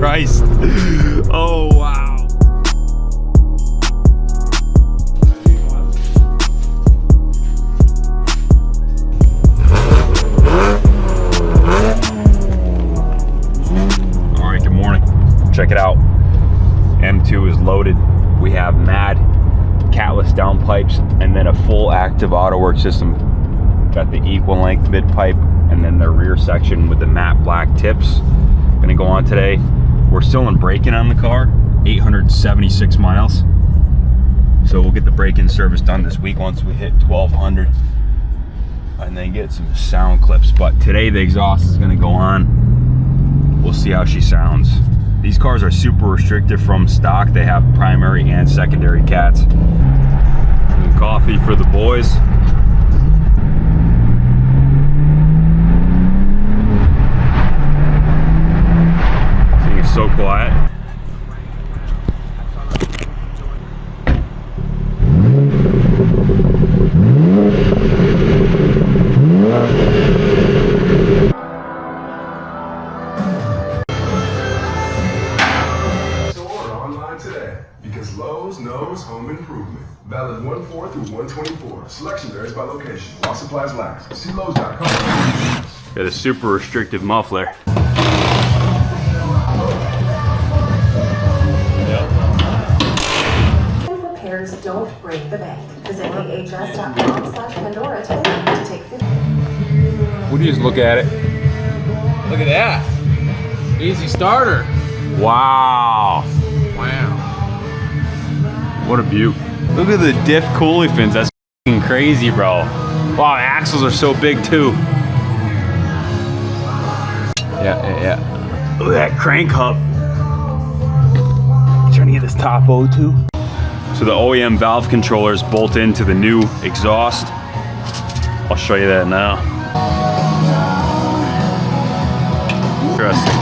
Christ. Oh, wow. All right, good morning. Check it out. M2 is loaded. We have mad catless downpipes and then a full active Autowerke system. Got the equal length mid pipe and then the rear section with the matte black tips. Gonna go on today. We're still in break-in on the car, 876 miles. So we'll get the break-in service done this week once we hit 1200 and then get some sound clips. But today the exhaust is gonna go on. We'll see how she sounds. These cars are super restrictive from stock. They have primary and secondary cats. And coffee for the boys. So quiet. Order online today because Lowe's knows home improvement. Valid 1/4 through 1/24. Selection varies by location. While supplies last. See Lowe's.com. Got a super restrictive muffler. Don't break the bank. Visit ahs.com/Pandora today to take 50. Would you just look at it? Look at that. Easy starter. Wow. Wow. What a beaut. Look at the diff coolie fins. That's f***ing crazy, bro. Wow, the axles are so big too. Yeah. Look at that crank hub. Trying to get this top O2. So the OEM valve controllers bolt into the new exhaust. I'll show you that now. Interesting.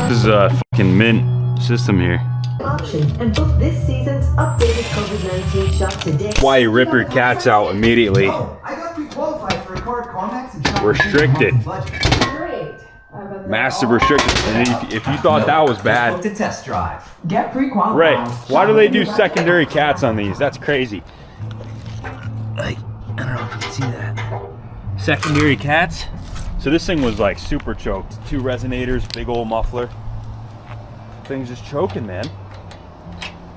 This is a fucking mint system here. Option and book this season's updated COVID-19 shot today. Why you rip your cats out immediately? I got pre-qualified for a car Comex and Restricted. Great. Massive restrictions. And if you thought that was bad, to test drive. Get pre-qualified. right? Why do they do secondary cats on these? That's crazy. Like, I don't know if you can see that. Secondary cats. So this thing was like super choked. 2 resonators, big old muffler. Thing's just choking, man.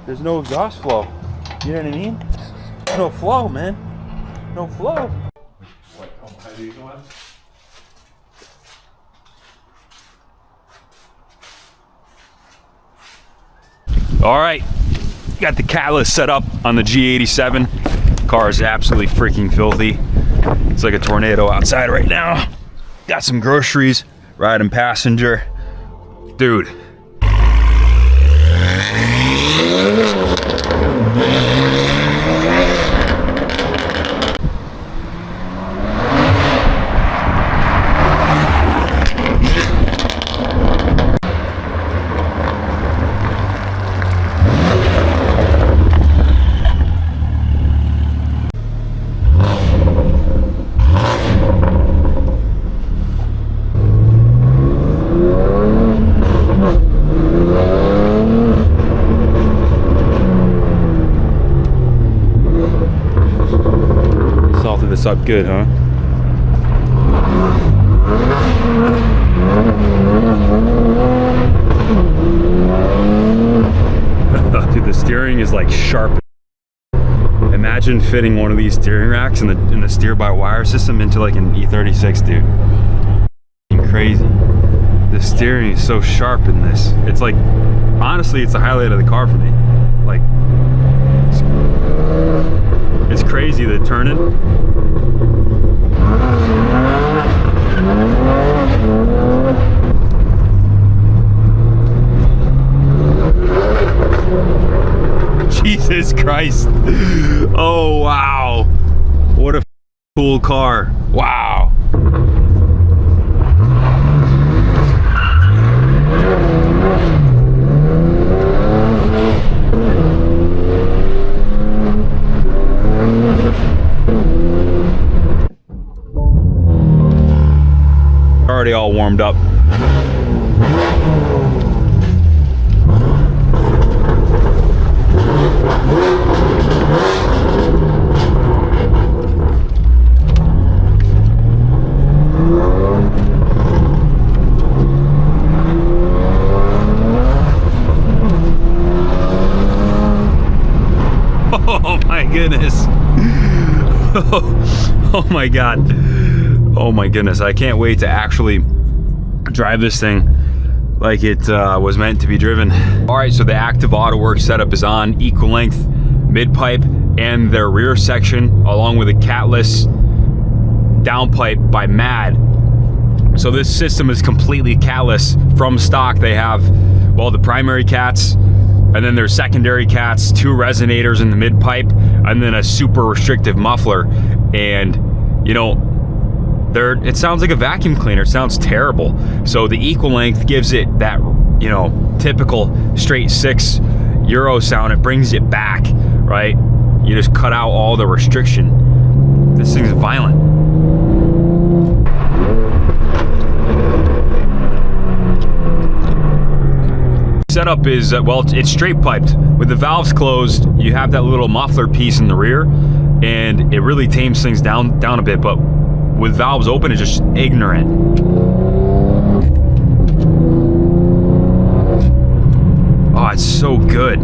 There's no exhaust flow. You know what I mean? No flow, man. No flow. All right, got the catalyst set up on the G87. Car is absolutely freaking filthy. It's like a tornado outside right now. Got some groceries, riding passenger. Dude. This up good, huh? Dude, the steering is like sharp. Imagine fitting one of these steering racks in the steer-by-wire system into like an E36, dude. Crazy. The steering is so sharp in this. It's like, honestly, it's the highlight of the car for me. Like, it's crazy the turning. Jesus Christ. Oh, wow. What a cool car. Wow. Already all warmed up. Oh my goodness. Oh my god. Oh my goodness. I can't wait to actually drive this thing like it was meant to be driven. All right, so the active Autowerke setup is on, equal length mid-pipe and their rear section, along with a catless downpipe by Mad. So this system is completely catless from stock. They have, well, the primary cats, and then there's secondary cats, 2 resonators in the mid-pipe, and then a super restrictive muffler. And, you know, it sounds like a vacuum cleaner. It sounds terrible. So the equal length gives it that, you know, typical straight 6 Euro sound. It brings it back, right? You just cut out all the restriction. This thing's violent. Setup is, well, it's straight piped. With the valves closed, you have that little muffler piece in the rear, and it really tames things down a bit, but with valves open, it's just ignorant. Oh, it's so good.